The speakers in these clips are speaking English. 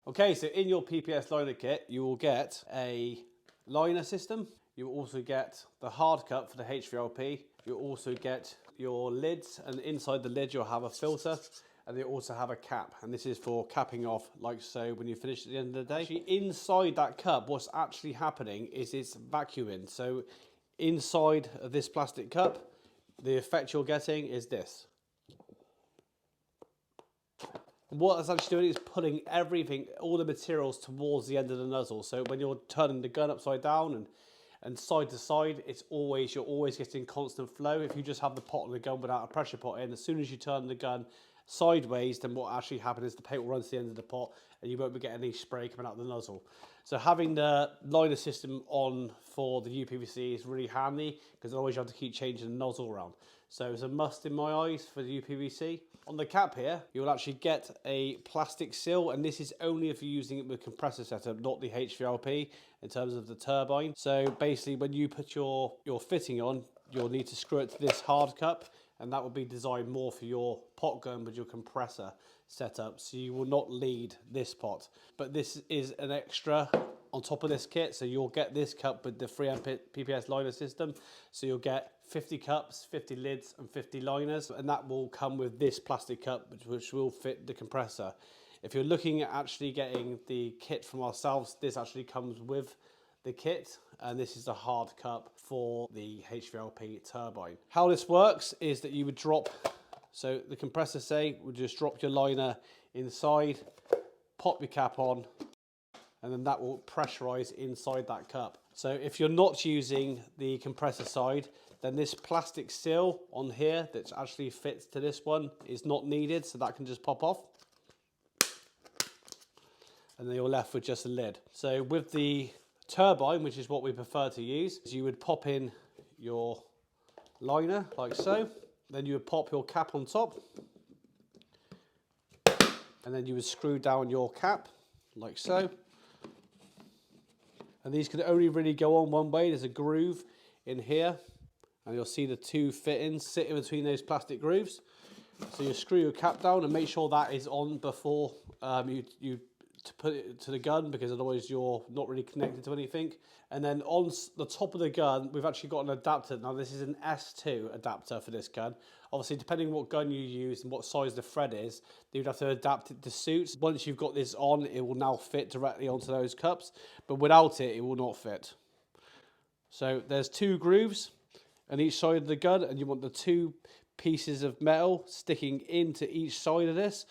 Okay, so in your PPS liner kit, you will get a liner system. You will also get the hard cup for the HVLP. You'll also get your lids, and inside the lid you'll have a filter, and you also have a cap, and this is for capping off like so when you finish at the end of the day. Actually, inside that cup, what's actually happening is it's vacuuming. So inside of this plastic cup, the effect you're getting is this. What it's actually doing is pulling everything, all the materials towards the end of the nozzle. So when you're turning the gun upside down and side to side, you're always getting constant flow. If you just have the pot on the gun without a pressure pot in, as soon as you turn the gun sideways, then what actually happens is the paint will run to the end of the pot and you won't be getting any spray coming out of the nozzle. So having the liner system on for the UPVC is really handy, because otherwise you have to keep changing the nozzle around. So it's a must in my eyes for the UPVC. On the cap here, you'll actually get a plastic seal, and this is only if you're using it with compressor setup, not the HVLP in terms of the turbine. So basically when you put your fitting on, you'll need to screw it to this hard cup, and that will be designed more for your pot gun with your compressor setup. So you will not lead this pot, but this is an extra on top of this kit. So you'll get this cup with the 3M PPS liner system. So you'll get 50 cups, 50 lids and 50 liners, and that will come with this plastic cup which will fit the compressor. If you're looking at actually getting the kit from ourselves, this actually comes with the kit, and this is the hard cup for the HVLP turbine. How this works is that you would drop, so the compressor would just drop your liner inside, pop your cap on, and then that will pressurize inside that cup. So if you're not using the compressor side, then this plastic seal on here that actually fits to this one is not needed, so that can just pop off. And then you're left with just a lid. So with the turbine, which is what we prefer to use, you would pop in your liner like so, then you would pop your cap on top, and then you would screw down your cap like so. And these can only really go on one way. There's a groove in here, and you'll see the two fittings sitting between those plastic grooves. So you screw your cap down and make sure that is on before you put it to the gun, because otherwise you're not really connected to anything. And then on the top of the gun, we've actually got an adapter. Now this is an S2 adapter for this gun. Obviously, depending what gun you use and what size the thread is, you'd have to adapt it to suit. Once you've got this on, it will now fit directly onto those cups, but without it, it will not fit. So there's two grooves on each side of the gun, and you want the two pieces of metal sticking into each side of this.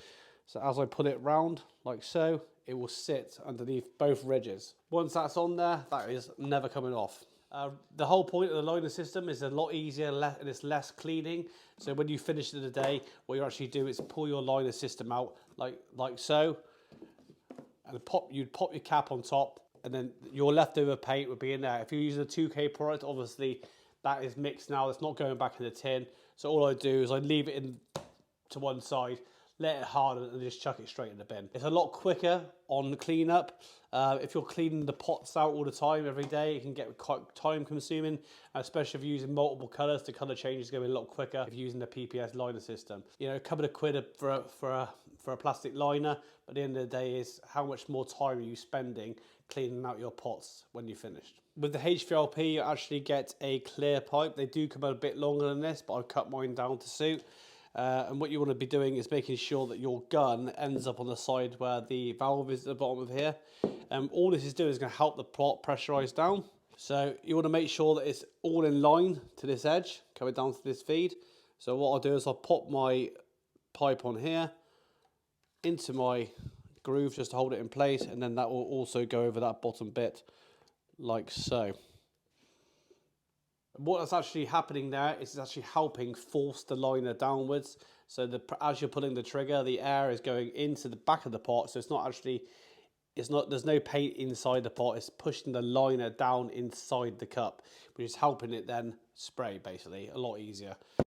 So as I put it round like so, it will sit underneath both ridges. Once that's on there, that is never coming off. The whole point of the liner system is a lot easier and it's less cleaning. So when you finish the day, what you actually do is pull your liner system out like so, and you'd pop your cap on top, and then your leftover paint would be in there. If you're using a 2K product, obviously that is mixed now. It's not going back in the tin. So all I do is I leave it in to one side, let it harden, and just chuck it straight in the bin. It's a lot quicker on the cleanup. If you're cleaning the pots out all the time, every day, it can get quite time consuming, especially if you're using multiple colours. The colour change is going to be a lot quicker if you're using the PPS liner system. You know, a couple of quid for a plastic liner, but at the end of the day is how much more time are you spending cleaning out your pots when you're finished. With the HVLP, you actually get a clear pipe. They do come out a bit longer than this, but I've cut mine down to suit. And what you want to be doing is making sure that your gun ends up on the side where the valve is at the bottom of here. All this is doing is going to help the pot pressurize down. So you want to make sure that it's all in line to this edge, coming down to this feed. So what I'll do is I'll pop my pipe on here into my groove just to hold it in place, and then that will also go over that bottom bit like so. What's actually happening there is it's actually helping force the liner downwards. So as you're pulling the trigger, the air is going into the back of the pot. So there's no paint inside the pot. It's pushing the liner down inside the cup, which is helping it then spray basically a lot easier.